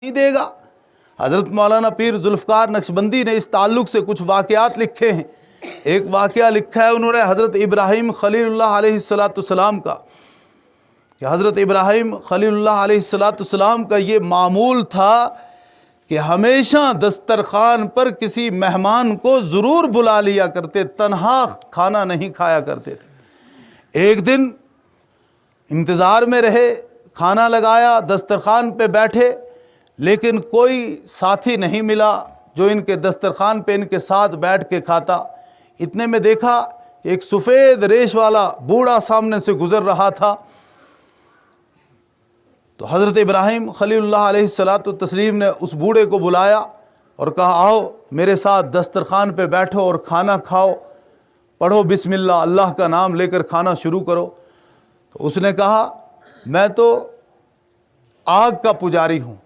نہیں دے گا۔ حضرت مولانا پیر ذوالفقار نقشبندی نے اس تعلق سے کچھ واقعات لکھے ہیں۔ ایک واقعہ لکھا ہے انہوں نے حضرت ابراہیم خلیل اللہ علیہ السلام کا، کہ حضرت ابراہیم خلیل اللہ علیہ السلام کا یہ معمول تھا کہ ہمیشہ دسترخوان پر کسی مہمان کو ضرور بلا لیا کرتے، تنہا کھانا نہیں کھایا کرتے تھے۔ ایک دن انتظار میں رہے، کھانا لگایا، دسترخوان پہ بیٹھے، لیکن کوئی ساتھی نہیں ملا جو ان کے دسترخوان پہ ان کے ساتھ بیٹھ کے کھاتا۔ اتنے میں دیکھا کہ ایک سفید ریش والا بوڑھا سامنے سے گزر رہا تھا، تو حضرت ابراہیم خلیل اللہ علیہ السلام نے اس بوڑھے کو بلایا اور کہا آؤ میرے ساتھ دسترخوان پہ بیٹھو اور کھانا کھاؤ، پڑھو بسم اللہ، اللہ کا نام لے کر کھانا شروع کرو۔ تو اس نے کہا میں تو آگ کا پجاری ہوں،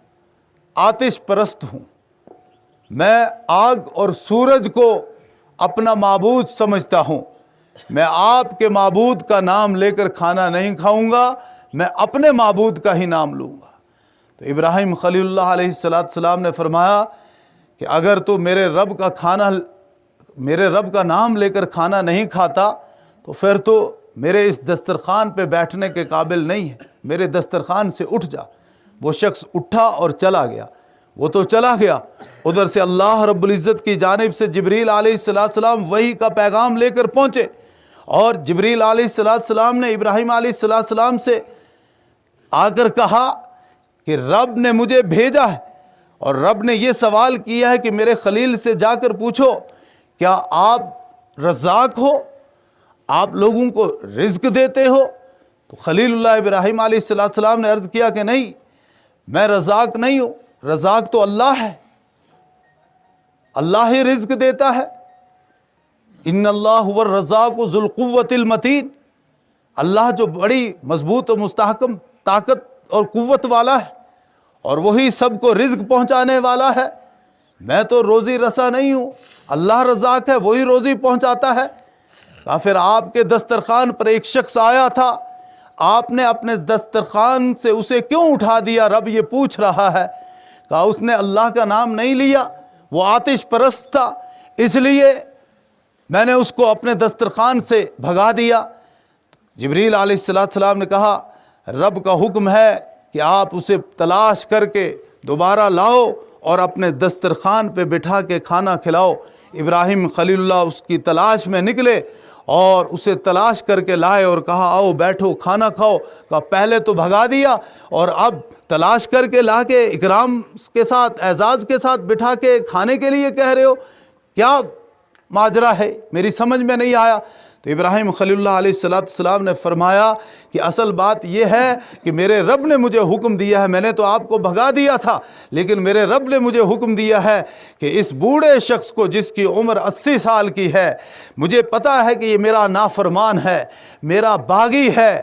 آتش پرست ہوں، میں آگ اور سورج کو اپنا معبود سمجھتا ہوں، میں آپ کے معبود کا نام لے کر کھانا نہیں کھاؤں گا، میں اپنے معبود کا ہی نام لوں گا۔ تو ابراہیم خلیل اللہ علیہ السلام نے فرمایا کہ اگر تو میرے رب کا نام لے کر کھانا نہیں کھاتا تو پھر تو میرے اس دسترخوان پہ بیٹھنے کے قابل نہیں ہے، میرے دسترخوان سے اٹھ جا۔ وہ شخص اٹھا اور چلا گیا۔ وہ تو چلا گیا، ادھر سے اللہ رب العزت کی جانب سے جبریل علیہ السلام وحی کا پیغام لے کر پہنچے، اور جبریل علیہ السلام نے ابراہیم علیہ السلام سے آ کر کہا کہ رب نے مجھے بھیجا ہے، اور رب نے یہ سوال کیا ہے کہ میرے خلیل سے جا کر پوچھو کیا آپ رزاق ہو، آپ لوگوں کو رزق دیتے ہو؟ تو خلیل اللہ ابراہیم علیہ السلام نے عرض کیا کہ نہیں، میں رزاق نہیں ہوں، رزاق تو اللہ ہے، اللہ ہی رزق دیتا ہے۔ ان اللہ هو الرزاق ذو القوۃ المتین، اللہ جو بڑی مضبوط و مستحکم طاقت اور قوت والا ہے، اور وہی سب کو رزق پہنچانے والا ہے۔ میں تو روزی رسا نہیں ہوں، اللہ رزاق ہے، وہی روزی پہنچاتا ہے۔ پھر آپ کے دسترخوان پر ایک شخص آیا تھا، آپ نے اپنے دسترخوان سے اسے کیوں اٹھا دیا؟ رب یہ پوچھ رہا ہے۔ کہا اس نے اللہ کا نام نہیں لیا، وہ آتش پرست تھا، اس لیے میں نے اس کو اپنے دسترخوان سے بھگا دیا۔ جبریل علیہ السلام نے کہا رب کا حکم ہے کہ آپ اسے تلاش کر کے دوبارہ لاؤ اور اپنے دسترخوان پہ بٹھا کے کھانا کھلاؤ۔ ابراہیم خلیل اللہ اس کی تلاش میں نکلے اور اسے تلاش کر کے لائے اور کہا آؤ بیٹھو کھانا کھاؤ۔ کہا پہلے تو بھگا دیا اور اب تلاش کر کے لا کے اکرام کے ساتھ، اعزاز کے ساتھ بٹھا کے کھانے کے لیے کہہ رہے ہو، کیا ماجرا ہے؟ میری سمجھ میں نہیں آیا۔ تو ابراہیم خلیل اللہ علیہ السلام نے فرمایا کہ اصل بات یہ ہے کہ میرے رب نے مجھے حکم دیا ہے، میں نے تو آپ کو بھگا دیا تھا، لیکن میرے رب نے مجھے حکم دیا ہے کہ اس بوڑھے شخص کو جس کی عمر 80 سال کی ہے، مجھے پتا ہے کہ یہ میرا نافرمان ہے، میرا باغی ہے،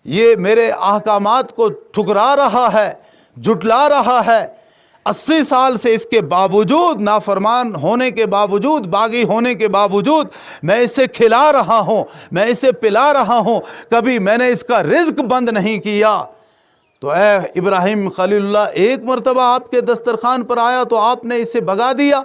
یہ میرے احکامات کو ٹھکرا رہا ہے، جھٹلا رہا ہے، 80 سال سے اس کے باوجود، نافرمان ہونے کے باوجود، باغی ہونے کے باوجود میں اسے کھلا رہا ہوں، میں اسے پلا رہا ہوں، کبھی میں نے اس کا رزق بند نہیں کیا۔ تو اے ابراہیم خلیل اللہ، ایک مرتبہ آپ کے دسترخوان پر آیا تو آپ نے اسے بھگا دیا۔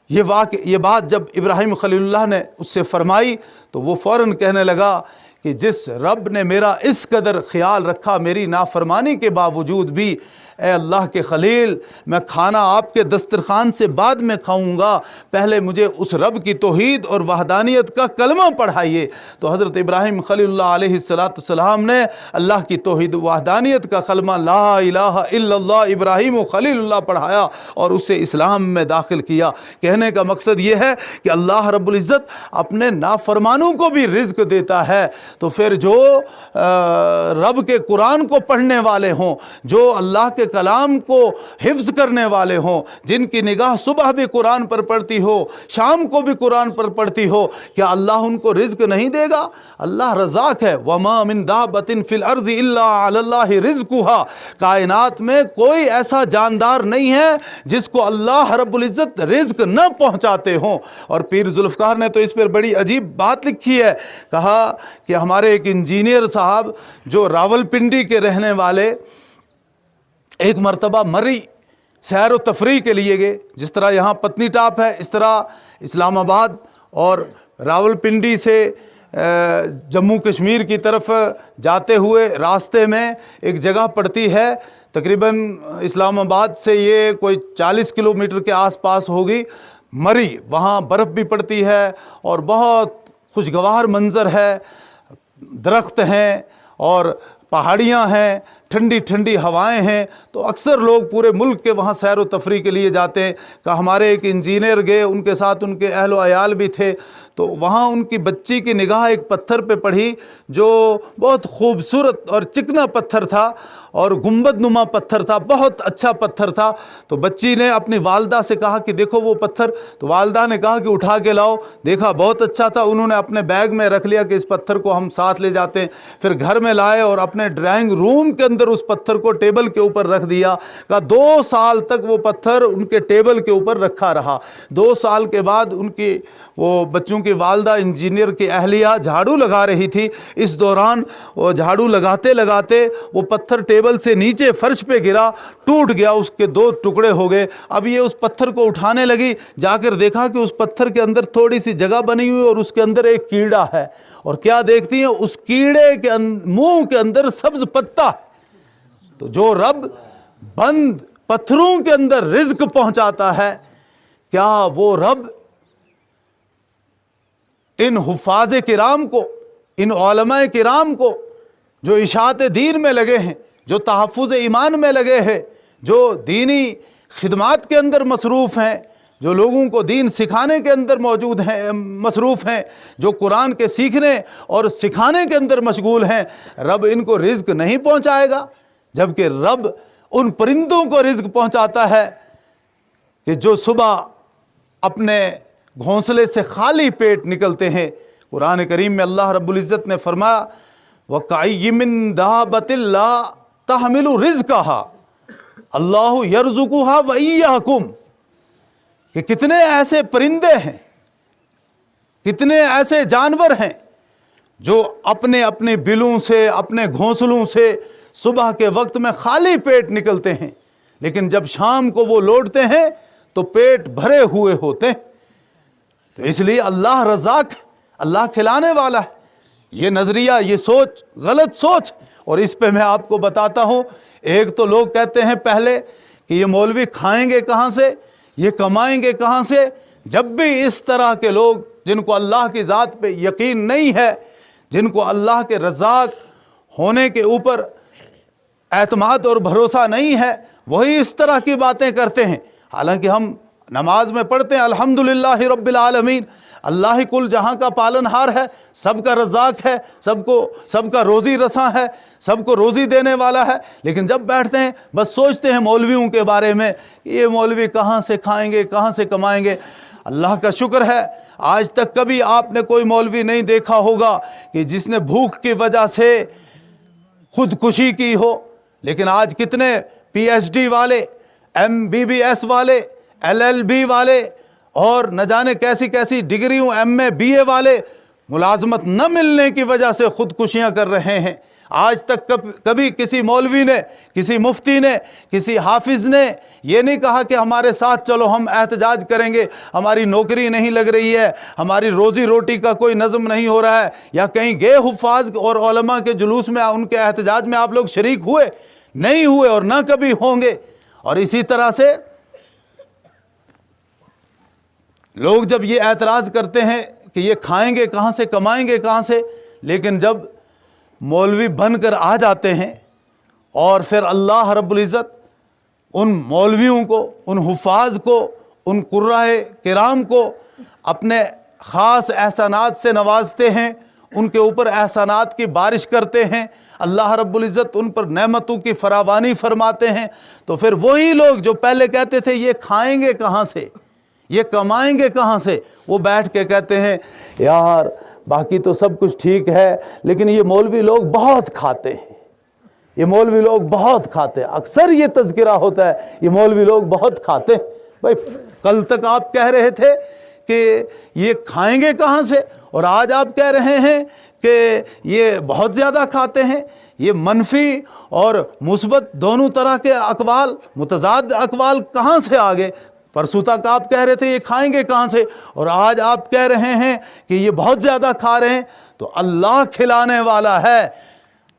یہ بات جب ابراہیم خلیل اللہ نے اس سے فرمائی تو وہ فوراً کہنے لگا کہ جس رب نے میرا اس قدر خیال رکھا میری نافرمانی کے باوجود بھی، اے اللہ کے خلیل، میں کھانا آپ کے دسترخوان سے بعد میں کھاؤں گا، پہلے مجھے اس رب کی توحید اور وحدانیت کا کلمہ پڑھائیے۔ تو حضرت ابراہیم خلیل اللہ علیہ السلام نے اللہ کی توحید و وحدانیت کا کلمہ لا الہ الا اللہ ابراہیم و خلیل اللہ پڑھایا اور اسے اسلام میں داخل کیا۔ کہنے کا مقصد یہ ہے کہ اللہ رب العزت اپنے نافرمانوں کو بھی رزق دیتا ہے، تو پھر جو رب کے قرآن کو پڑھنے والے ہوں، جو اللہ کے کلام کو حفظ کرنے والے ہوں، جن کی نگاہ صبح بھی قرآن پر پڑتی ہو، شام کو بھی قرآن پر پڑتی ہو، کیا اللہ ان کو رزق نہیں دے گا؟ اللہ رزاق ہے۔ وَمَا مِن دَابَّةٍ فِي الْأَرْضِ إِلَّا عَلَى اللَّهِ رِزْقُهَا، کائنات میں کوئی ایسا جاندار نہیں ہے جس کو اللہ رب العزت رزق نہ پہنچاتے ہوں۔ اور پیر ذوالفقار نے تو اس پر بڑی عجیب بات لکھی ہے، کہا کہ ہمارے ایک انجینئر صاحب جو راولپنڈی کے رہنے والے، ایک مرتبہ مری سیر و تفریح کے لیے گئے، جس طرح یہاں پتنی ٹاپ ہے اس طرح اسلام آباد اور راولپنڈی سے جموں کشمیر کی طرف جاتے ہوئے راستے میں ایک جگہ پڑتی ہے، تقریباً اسلام آباد سے یہ کوئی 40 کلومیٹر کے آس پاس ہوگی، مری۔ وہاں برف بھی پڑتی ہے اور بہت خوشگوار منظر ہے، درخت ہیں اور پہاڑیاں ہیں، ٹھنڈی ٹھنڈی ہوائیں ہیں، تو اکثر لوگ پورے ملک کے وہاں سیر و تفریح کے لیے جاتے ہیں۔ کہ ہمارے ایک انجینئر گئے، ان کے ساتھ ان کے اہل و عیال بھی تھے، تو وہاں ان کی بچی کی نگاہ ایک پتھر پہ پڑھی جو بہت خوبصورت اور چکنا پتھر تھا اور گنبد نما پتھر تھا، بہت اچھا پتھر تھا۔ تو بچی نے اپنی والدہ سے کہا کہ دیکھو وہ پتھر، تو والدہ نے کہا کہ اٹھا کے لاؤ، دیکھا بہت اچھا تھا، انہوں نے اپنے بیگ میں رکھ لیا کہ اس پتھر کو ہم ساتھ لے جاتے ہیں۔ پھر گھر میں لائے اور اپنے ڈرائنگ روم کے اندر اس پتھر کو ٹیبل کے اوپر رکھ دیا۔ کہا 2 سال تک وہ پتھر ان کے ٹیبل کے اوپر رکھا رہا۔ 2 سال کے بعد ان کی وہ بچوں کی والدہ انجینئر کی اہلیہ جھاڑو لگا رہی تھی، اس دوران وہ جھاڑو لگاتے لگاتے وہ پتھر ٹیبل سے نیچے فرش پہ گرا، ٹوٹ گیا، اس کے 2 ٹکڑے ہو گئے۔ اب یہ اس پتھر کو اٹھانے لگی، جا کر دیکھا کہ اس پتھر کے اندر تھوڑی سی جگہ بنی ہوئی اور اس کے اندر ایک کیڑا ہے، اور کیا دیکھتی ہیں اس کیڑے کے منہ کے اندر سبز پتا۔ تو جو رب بند پتھروں کے اندر رزق پہنچاتا ہے، کیا وہ رب ان حفاظ کرام کو، ان علماء کرام کو جو اشاعت دین میں لگے ہیں، جو تحفظ ایمان میں لگے ہیں، جو دینی خدمات کے اندر مصروف ہیں، جو لوگوں کو دین سکھانے کے اندر موجود ہیں، مصروف ہیں، جو قرآن کے سیکھنے اور سکھانے کے اندر مشغول ہیں، رب ان کو رزق نہیں پہنچائے گا؟ جبکہ رب ان پرندوں کو رزق پہنچاتا ہے کہ جو صبح اپنے گھونسلے سے خالی پیٹ نکلتے ہیں۔ قرآن کریم میں اللہ رب العزت نے فرمایا وَكَأَيٍّ مِّن دَابَّةٍ لَّا تَحْمِلُ رِزْقَهَا اللَّهُ يَرْزُقُهَا وَإِيَّاكُمْ، کہ کتنے ایسے پرندے ہیں، کتنے ایسے جانور ہیں جو اپنے اپنے بلوں سے، اپنے گھونسلوں سے صبح کے وقت میں خالی پیٹ نکلتے ہیں، لیکن جب شام کو وہ لوٹتے ہیں تو پیٹ بھرے ہوئے ہوتے ہیں۔ تو اس لیے اللہ رزاق، اللہ کھلانے والا ہے۔ یہ نظریہ، یہ سوچ غلط سوچ، اور اس پہ میں آپ کو بتاتا ہوں۔ ایک تو لوگ کہتے ہیں پہلے کہ یہ مولوی کھائیں گے کہاں سے، یہ کمائیں گے کہاں سے۔ جب بھی اس طرح کے لوگ جن کو اللہ کی ذات پہ یقین نہیں ہے، جن کو اللہ کے رزاق ہونے کے اوپر اعتماد اور بھروسہ نہیں ہے، وہی اس طرح کی باتیں کرتے ہیں۔ حالانکہ ہم نماز میں پڑھتے ہیں الحمدللہ رب العالمین، اللہ ہی کل جہاں کا پالن ہار ہے، سب کا رزاق ہے، سب کا روزی رساں ہے، سب کو روزی دینے والا ہے، لیکن جب بیٹھتے ہیں بس سوچتے ہیں مولویوں کے بارے میں کہ یہ مولوی کہاں سے کھائیں گے، کہاں سے کمائیں گے۔ اللہ کا شکر ہے آج تک کبھی آپ نے کوئی مولوی نہیں دیکھا ہوگا کہ جس نے بھوک کی وجہ سے خودکشی کی ہو، لیکن آج کتنے پی ایچ ڈی والے، MBBS والے، LLB والے اور نہ جانے کیسی کیسی ڈگریوں MA BA والے ملازمت نہ ملنے کی وجہ سے خودکشیاں کر رہے ہیں۔ آج تک کبھی کسی مولوی نے، کسی مفتی نے، کسی حافظ نے یہ نہیں کہا کہ ہمارے ساتھ چلو ہم احتجاج کریں گے، ہماری نوکری نہیں لگ رہی ہے، ہماری روزی روٹی کا کوئی نظم نہیں ہو رہا ہے، یا کہیں گئے حفاظ اور علماء کے جلوس میں، ان کے احتجاج میں آپ لوگ شریک ہوئے؟ نہیں ہوئے اور نہ کبھی ہوں گے۔ اور اسی طرح سے لوگ جب یہ اعتراض کرتے ہیں کہ یہ کھائیں گے کہاں سے، کمائیں گے کہاں سے، لیکن جب مولوی بن کر آ جاتے ہیں اور پھر اللہ رب العزت ان مولویوں کو، ان حفاظ کو، ان قرائے کرام کو اپنے خاص احسانات سے نوازتے ہیں، ان کے اوپر احسانات کی بارش کرتے ہیں، اللہ رب العزت ان پر نعمتوں کی فراوانی فرماتے ہیں، تو پھر وہی لوگ جو پہلے کہتے تھے یہ کھائیں گے کہاں سے، یہ کمائیں گے کہاں سے، وہ بیٹھ کے کہتے ہیں یار باقی تو سب کچھ ٹھیک ہے لیکن یہ مولوی لوگ بہت کھاتے ہیں، یہ مولوی لوگ بہت کھاتے ہیں۔ اکثر یہ تذکرہ ہوتا ہے یہ مولوی لوگ بہت کھاتے ہیں۔ بھائی کل تک آپ کہہ رہے تھے کہ یہ کھائیں گے کہاں سے، اور آج آپ کہہ رہے ہیں کہ یہ بہت زیادہ کھاتے ہیں۔ یہ منفی اور مثبت دونوں طرح کے اقوال، متضاد اقوال کہاں سے آ گئے؟ پرسوں تک آپ کہہ رہے تھے یہ کھائیں گے کہاں سے، اور آج آپ کہہ رہے ہیں کہ یہ بہت زیادہ کھا رہے ہیں۔ تو اللہ کھلانے والا ہے،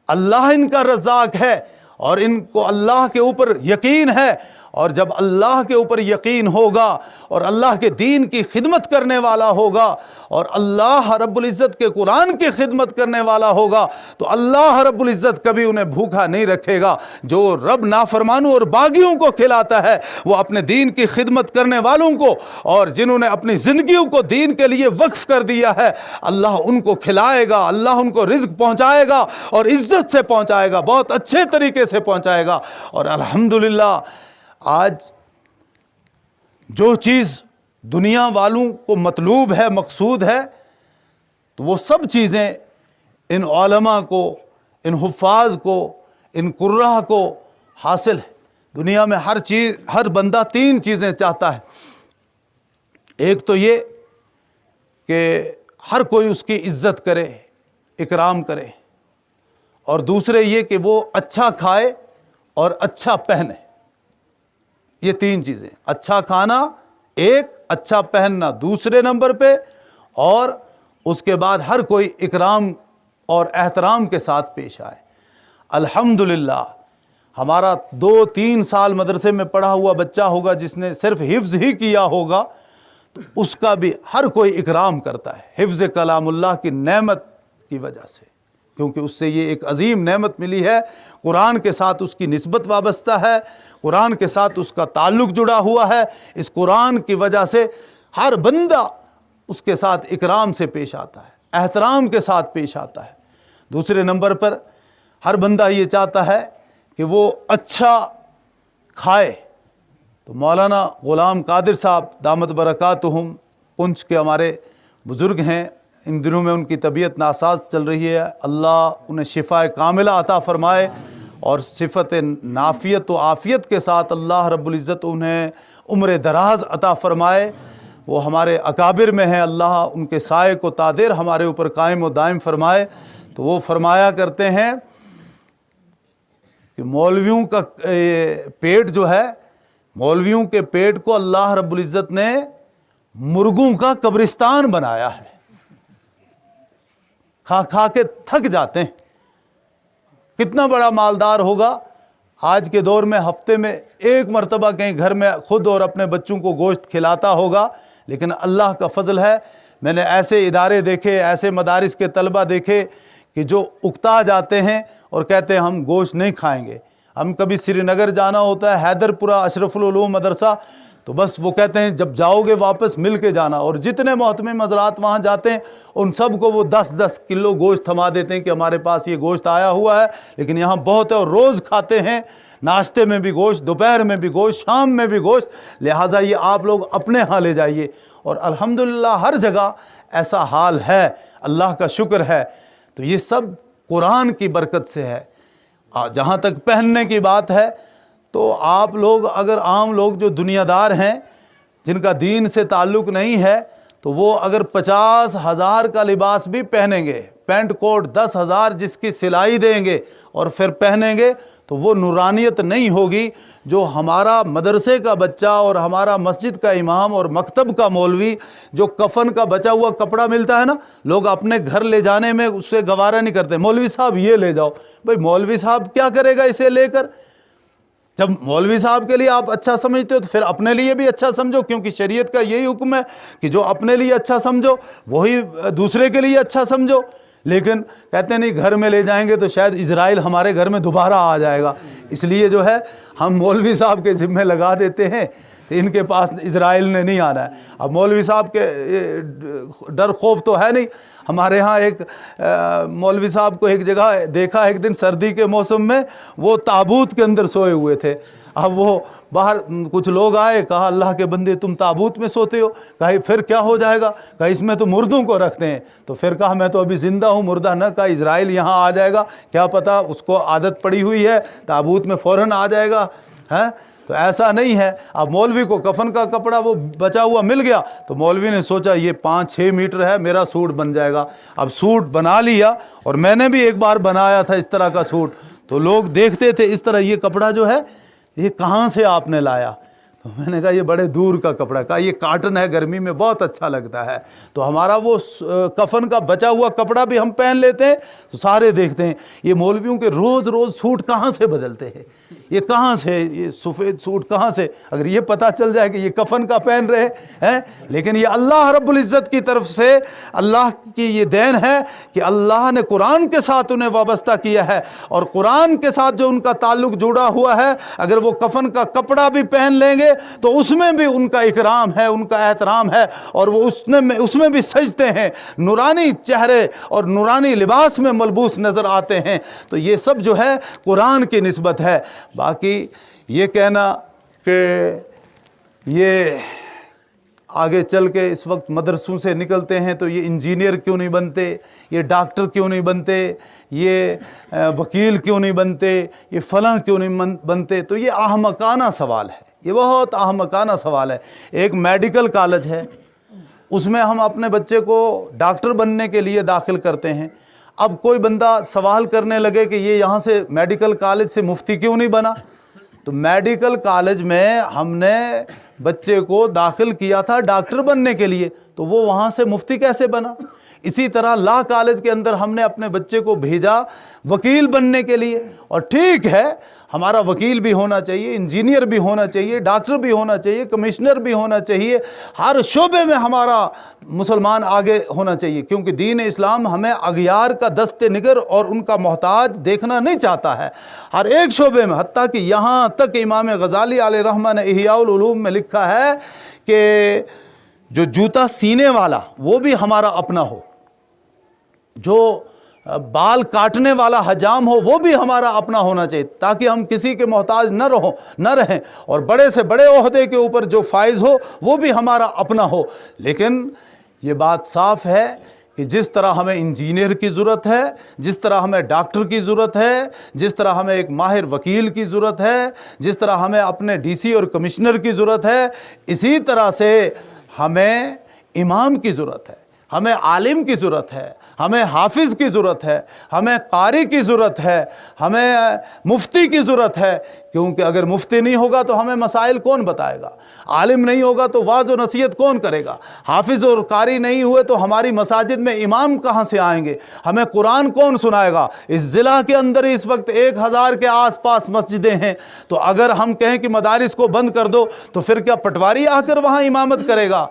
اللہ ان کا رزاق ہے، اور ان کو اللہ کے اوپر یقین ہے، اور جب اللہ کے اوپر یقین ہوگا اور اللہ کے دین کی خدمت کرنے والا ہوگا اور اللہ رب العزت کے قرآن کی خدمت کرنے والا ہوگا تو اللہ رب العزت کبھی انہیں بھوکا نہیں رکھے گا۔ جو رب نافرمانوں اور باغیوں کو کھلاتا ہے وہ اپنے دین کی خدمت کرنے والوں کو اور جنہوں نے اپنی زندگیوں کو دین کے لیے وقف کر دیا ہے، اللہ ان کو کھلائے گا، اللہ ان کو رزق پہنچائے گا اور عزت سے پہنچائے گا، بہت اچھے طریقے سے پہنچائے گا۔ اور الحمدللہ آج جو چیز دنیا والوں کو مطلوب ہے، مقصود ہے، تو وہ سب چیزیں ان علماء کو، ان حفاظ کو، ان قراء کو حاصل ہے۔ دنیا میں ہر بندہ 3 چیزیں چاہتا ہے۔ ایک تو یہ کہ ہر کوئی اس کی عزت کرے، اکرام کرے، اور دوسرے یہ کہ وہ اچھا کھائے اور اچھا پہنے۔ یہ 3 چیزیں، اچھا کھانا ایک، اچھا پہننا دوسرے نمبر پہ، اور اس کے بعد ہر کوئی اکرام اور احترام کے ساتھ پیش آئے۔ الحمدللہ ہمارا 2-3 سال مدرسے میں پڑھا ہوا بچہ ہوگا جس نے صرف حفظ ہی کیا ہوگا تو اس کا بھی ہر کوئی اکرام کرتا ہے، حفظ کلام اللہ کی نعمت کی وجہ سے، کیونکہ اس سے یہ ایک عظیم نعمت ملی ہے۔ قرآن کے ساتھ اس کی نسبت وابستہ ہے، قرآن کے ساتھ اس کا تعلق جڑا ہوا ہے۔ اس قرآن کی وجہ سے ہر بندہ اس کے ساتھ اکرام سے پیش آتا ہے، احترام کے ساتھ پیش آتا ہے۔ دوسرے نمبر پر ہر بندہ یہ چاہتا ہے کہ وہ اچھا کھائے۔ تو مولانا غلام قادر صاحب دامت برکاتہم پنچ کے ہمارے بزرگ ہیں، ان دنوں میں ان کی طبیعت ناساز چل رہی ہے، اللہ انہیں شفا کاملہ عطا فرمائے اور صفت نافیت و عافیت کے ساتھ اللہ رب العزت انہیں عمر دراز عطا فرمائے۔ وہ ہمارے اکابر میں ہیں، اللہ ان کے سائے کو تادیر ہمارے اوپر قائم و دائم فرمائے۔ تو وہ فرمایا کرتے ہیں کہ مولویوں کا پیٹ جو ہے، مولویوں کے پیٹ کو اللہ رب العزت نے مرغوں کا قبرستان بنایا ہے، کھا کھا کے تھک جاتے ہیں۔ کتنا بڑا مالدار ہوگا آج کے دور میں ہفتے میں 1 مرتبہ کہیں گھر میں خود اور اپنے بچوں کو گوشت کھلاتا ہوگا، لیکن اللہ کا فضل ہے، میں نے ایسے ادارے دیکھے، ایسے مدارس کے طلبہ دیکھے کہ جو اکتا جاتے ہیں اور کہتے ہیں ہم گوشت نہیں کھائیں گے۔ ہم کبھی سری نگر جانا ہوتا ہے، حیدر پورہ اشرف العلوم مدرسہ، تو بس وہ کہتے ہیں جب جاؤ گے واپس مل کے جانا، اور جتنے محتمم حضرات وہاں جاتے ہیں ان سب کو وہ 10-10 کلو گوشت تھما دیتے ہیں کہ ہمارے پاس یہ گوشت آیا ہوا ہے، لیکن یہاں بہت ہے اور روز کھاتے ہیں، ناشتے میں بھی گوشت، دوپہر میں بھی گوشت، شام میں بھی گوشت، لہٰذا یہ آپ لوگ اپنے ہاں لے جائیے۔ اور الحمدللہ ہر جگہ ایسا حال ہے، اللہ کا شکر ہے۔ تو یہ سب قرآن کی برکت سے ہے۔ جہاں تک پہننے کی بات ہے تو آپ لوگ اگر عام لوگ جو دنیا دار ہیں جن کا دین سے تعلق نہیں ہے تو وہ اگر 50,000 کا لباس بھی پہنیں گے، پینٹ کوٹ 10,000 جس کی سلائی دیں گے اور پھر پہنیں گے تو وہ نورانیت نہیں ہوگی جو ہمارا مدرسے کا بچہ اور ہمارا مسجد کا امام اور مکتب کا مولوی جو کفن کا بچا ہوا کپڑا ملتا ہے نا، لوگ اپنے گھر لے جانے میں اس سے گوارا نہیں کرتے، مولوی صاحب یہ لے جاؤ۔ بھئی مولوی صاحب کیا کرے گا اسے لے کر؟ جب مولوی صاحب کے لیے آپ اچھا سمجھتے ہو تو پھر اپنے لیے بھی اچھا سمجھو، کیونکہ شریعت کا یہی حکم ہے کہ جو اپنے لیے اچھا سمجھو وہی دوسرے کے لیے اچھا سمجھو۔ لیکن کہتے ہیں نہیں گھر میں لے جائیں گے تو شاید اسرائیل ہمارے گھر میں دوبارہ آ جائے گا، اس لیے جو ہے ہم مولوی صاحب کے ذمہ لگا دیتے ہیں کہ ان کے پاس اسرائیل نے نہیں آنا ہے۔ اب مولوی صاحب کے ڈر خوف تو ہے نہیں۔ ہمارے ہاں ایک مولوی صاحب کو ایک جگہ دیکھا ایک دن سردی کے موسم میں، وہ تابوت کے اندر سوئے ہوئے تھے۔ اب وہ باہر کچھ لوگ آئے، کہا اللہ کے بندے تم تابوت میں سوتے ہو؟ کہا پھر کیا ہو جائے گا؟ کہا اس میں تو مردوں کو رکھتے ہیں۔ تو پھر کہا میں تو ابھی زندہ ہوں، مردہ نہ، کہا اسرائیل یہاں آ جائے گا، کیا پتہ اس کو عادت پڑی ہوئی ہے، تابوت میں فوراً آ جائے گا۔ تو ایسا نہیں ہے. اب مولوی کو کفن کا کپڑا وہ بچا ہوا مل گیا تو مولوی نے سوچا یہ 5-6 میٹر ہے, میرا سوٹ بن جائے گا. اب سوٹ بنا لیا, اور میں نے بھی ایک بار بنایا تھا اس طرح کا سوٹ, تو لوگ دیکھتے تھے اس طرح یہ کپڑا جو ہے یہ کہاں سے آپ نے لایا. تو میں نے کہا یہ بڑے دور کا کپڑا. کہا یہ کاٹن ہے, گرمی میں بہت اچھا لگتا ہے. تو ہمارا وہ کفن کا بچا ہوا کپڑا بھی ہم پہن لیتے ہیں تو سارے دیکھتے ہیں یہ مولویوں کے روز روز سوٹ کہاں سے بدلتے ہیں, یہ کہاں سے, یہ سفید سوٹ کہاں سے. اگر یہ پتہ چل جائے کہ یہ کفن کا پہن رہے ہیں, لیکن یہ اللہ رب العزت کی طرف سے اللہ کی یہ دین ہے کہ اللہ نے قرآن کے ساتھ انہیں وابستہ کیا ہے, اور قرآن کے ساتھ جو ان کا تعلق جڑا ہوا ہے, اگر وہ کفن کا کپڑا بھی پہن لیں گے تو اس میں بھی ان کا اکرام ہے, ان کا احترام ہے, اور وہ اس میں بھی سجدتے ہیں, نورانی چہرے اور نورانی لباس میں ملبوس نظر آتے ہیں. تو یہ سب جو ہے قرآن کی نسبت ہے. باقی یہ کہنا کہ یہ آگے چل کے اس وقت مدرسوں سے نکلتے ہیں تو یہ انجینئر کیوں نہیں بنتے, یہ ڈاکٹر کیوں نہیں بنتے, یہ وکیل کیوں نہیں بنتے, یہ فلاں کیوں نہیں بنتے, تو یہ احمقانہ سوال ہے, یہ بہت احمقانہ سوال ہے. ایک میڈیکل کالج ہے, اس میں ہم اپنے بچے کو ڈاکٹر بننے کے لیے داخل کرتے ہیں. اب کوئی بندہ سوال کرنے لگے کہ یہ یہاں سے میڈیکل کالج سے مفتی کیوں نہیں بنا. تو میڈیکل کالج میں ہم نے بچے کو داخل کیا تھا ڈاکٹر بننے کے لیے, تو وہ وہاں سے مفتی کیسے بنا. اسی طرح لا کالج کے اندر ہم نے اپنے بچے کو بھیجا وکیل بننے کے لیے, اور ٹھیک ہے ہمارا وکیل بھی ہونا چاہیے, انجینئر بھی ہونا چاہیے, ڈاکٹر بھی ہونا چاہیے, کمشنر بھی ہونا چاہیے, ہر شعبے میں ہمارا مسلمان آگے ہونا چاہیے, کیونکہ دین اسلام ہمیں اغیار کا دست نگر اور ان کا محتاج دیکھنا نہیں چاہتا ہے ہر ایک شعبے میں. حتیٰ کہ یہاں تک امام غزالی علیہ رحمہ نے احیاء العلوم میں لکھا ہے کہ جو جوتا سینے والا وہ بھی ہمارا اپنا ہو, جو بال کاٹنے والا حجام ہو وہ بھی ہمارا اپنا ہونا چاہیے, تاکہ ہم کسی کے محتاج نہ رہیں, اور بڑے سے بڑے عہدے کے اوپر جو فائز ہو وہ بھی ہمارا اپنا ہو. لیکن یہ بات صاف ہے کہ جس طرح ہمیں انجینئر کی ضرورت ہے, جس طرح ہمیں ڈاکٹر کی ضرورت ہے, جس طرح ہمیں ایک ماہر وکیل کی ضرورت ہے, جس طرح ہمیں اپنے ڈی سی اور کمشنر کی ضرورت ہے, اسی طرح سے ہمیں امام کی ضرورت ہے, ہمیں عالم کی ضرورت ہے, ہمیں حافظ کی ضرورت ہے, ہمیں قاری کی ضرورت ہے, ہمیں مفتی کی ضرورت ہے. کیونکہ اگر مفتی نہیں ہوگا تو ہمیں مسائل کون بتائے گا, عالم نہیں ہوگا تو واعظ و نصیحت کون کرے گا, حافظ اور قاری نہیں ہوئے تو ہماری مساجد میں امام کہاں سے آئیں گے, ہمیں قرآن کون سنائے گا. اس ضلع کے اندر اس وقت 1000 کے آس پاس مسجدیں ہیں, تو اگر ہم کہیں کہ مدارس کو بند کر دو تو پھر کیا پٹواری آ کر وہاں امامت کرے گا,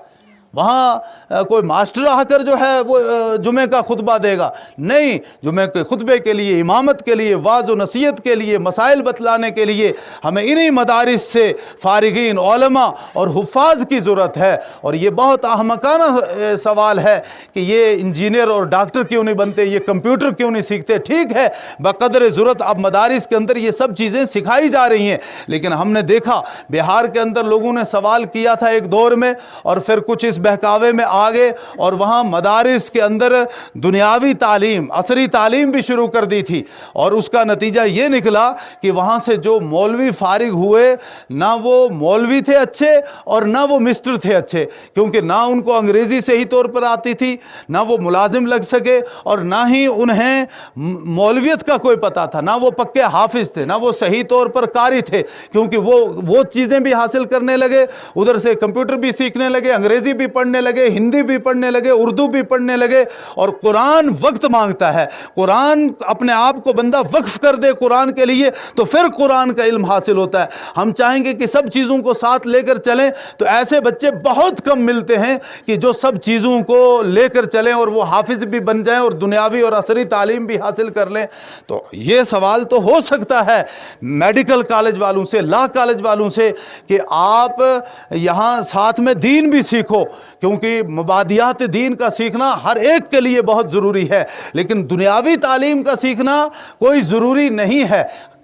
وہاں کوئی ماسٹر آ کر جو ہے وہ جمعے کا خطبہ دے گا؟ نہیں, جمعے کے خطبے کے لیے, امامت کے لیے, واعظ و نصیحت کے لیے, مسائل بتلانے کے لیے ہمیں انہی مدارس سے فارغین علماء اور حفاظ کی ضرورت ہے. اور یہ بہت احمقانہ سوال ہے کہ یہ انجینئر اور ڈاکٹر کیوں نہیں بنتے, یہ کمپیوٹر کیوں نہیں سیکھتے. ٹھیک ہے بقدر ضرورت اب مدارس کے اندر یہ سب چیزیں سکھائی جا رہی ہیں, لیکن ہم نے دیکھا بہار کے اندر لوگوں نے سوال کیا تھا ایک دور میں, اور پھر کچھ اس بہکاوے میں آگے اور وہاں مدارس کے اندر دنیاوی تعلیم, عصری تعلیم بھی شروع کر دی تھی, اور اس کا نتیجہ یہ نکلا کہ وہاں سے جو مولوی فارغ ہوئے نہ وہ مولوی تھے اچھے اور نہ وہ مسٹر تھے اچھے, کیونکہ نہ ان کو انگریزی صحیح طور پر آتی تھی, نہ وہ ملازم لگ سکے, اور نہ ہی انہیں مولویت کا کوئی پتہ تھا, نہ وہ پکے حافظ تھے, نہ وہ صحیح طور پر قاری تھے, کیونکہ وہ چیزیں بھی حاصل کرنے لگے, ادھر سے کمپیوٹر بھی سیکھنے لگے, انگریزی بھی پڑھنے لگے, ہندی بھی پڑھنے لگے, اردو بھی پڑھنے لگے. اور قرآن وقت مانگتا ہے, قرآن اپنے آپ کو بندہ وقف کر دے قرآن کے لیے تو پھر قرآن کا علم حاصل ہوتا ہے. ہم چاہیں گے کہ سب چیزوں کو ساتھ لے کر چلیں, تو ایسے بچے بہت کم ملتے ہیں کہ جو سب چیزوں کو لے کر چلیں اور وہ حافظ بھی بن جائیں اور دنیاوی اور عصری تعلیم بھی حاصل کر لیں. تو یہ سوال تو ہو سکتا ہے میڈیکل کالج والوں سے, لا کالج والوں سے, کہ آپ یہاں ساتھ میں دین بھی سیکھو, کیونکہ مبادیات دین کا سیکھنا ہر ایک کے لیے بہت ضروری ہے, لیکن دنیاوی تعلیم کا سیکھنا کوئی ضروری نہیں ہے.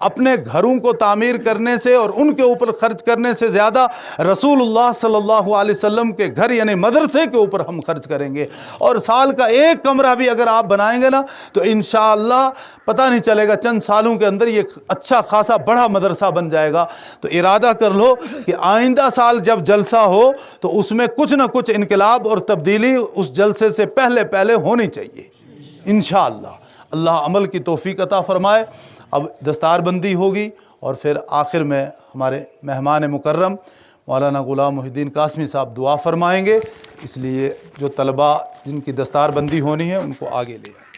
اپنے گھروں کو تعمیر کرنے سے اور ان کے اوپر خرچ کرنے سے زیادہ رسول اللہ صلی اللہ علیہ وسلم کے گھر یعنی مدرسے کے اوپر ہم خرچ کریں گے، اور سال کا ایک کمرہ بھی اگر آپ بنائیں گے نا تو انشاءاللہ پتہ نہیں چلے گا، چند سالوں کے اندر یہ اچھا خاصا بڑا مدرسہ بن جائے گا۔ تو ارادہ کر لو کہ آئندہ سال جب جلسہ ہو تو اس میں کچھ نہ کچھ انقلاب اور تبدیلی اس جلسے سے پہلے ہونی چاہیے انشاءاللہ۔ اللہ عمل کی توفیق عطا فرمائے۔ اب دستار بندی ہوگی اور پھر آخر میں ہمارے مہمان مکرم مولانا غلام محی الدین قاسمی صاحب دعا فرمائیں گے، اس لیے جو طلباء جن کی دستار بندی ہونی ہے ان کو آگے لے آئیں۔